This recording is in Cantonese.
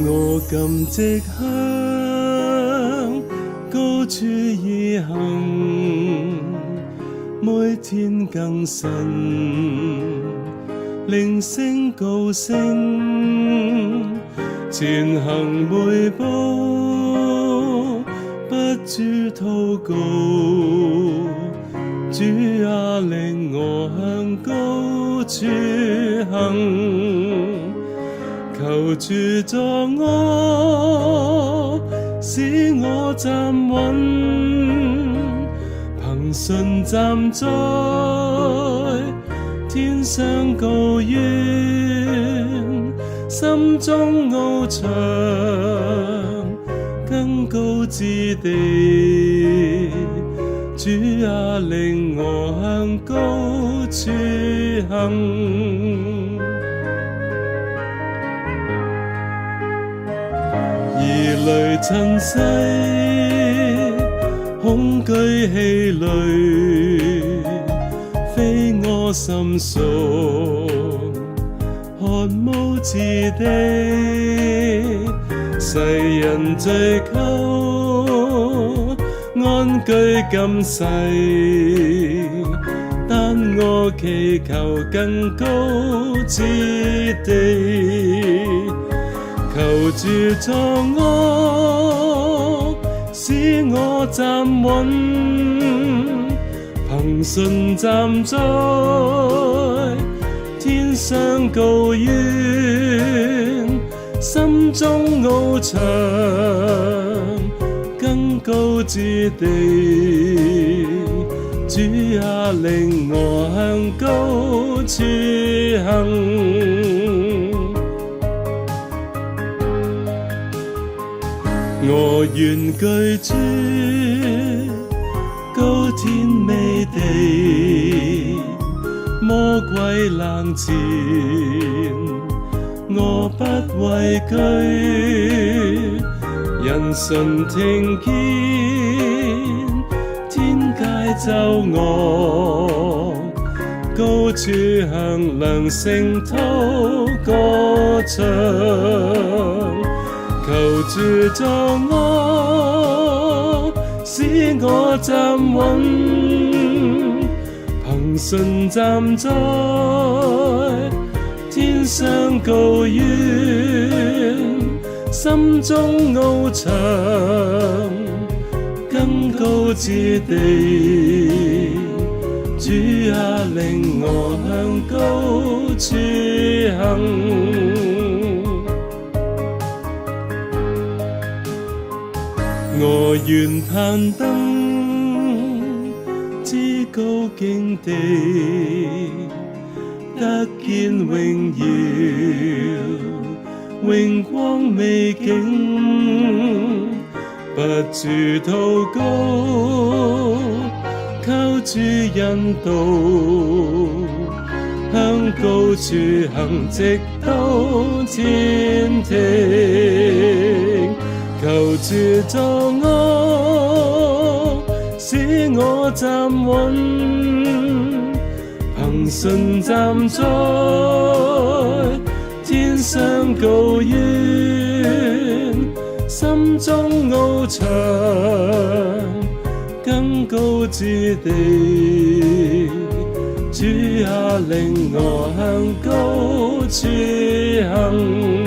我今即向高處而行，每天更新，靈聲高聲，前行每步不住禱告，主啊，領我向高處行。求主助我，使我站穩，憑信站在天上高原，心中翱翔更高之地。主啊，領我向高處行。疑慮塵世，恐懼氣餒，非我心屬，渴慕之地。世人追求安居今世，但我祈求更高之地。求主助我，使我站穩，憑信站在天上高原，心中翱翔更高之地。主啊，領我向高處行。我願居住高天美地，魔鬼冷戰我不畏懼，人信聽見天界奏樂，高處向良聲禱歌唱。求主助我，使我站穩，憑信站在天上高原，心中翱翔更高之地。主啊，領我向高處行。我願攀登至高境地，得見榮耀榮光美景，不住禱告，靠主引導，向高處行，直到天庭。求主助我，使我站穩，憑信站在天上高原，心中翱翔更高之地。主啊，領我向高處行。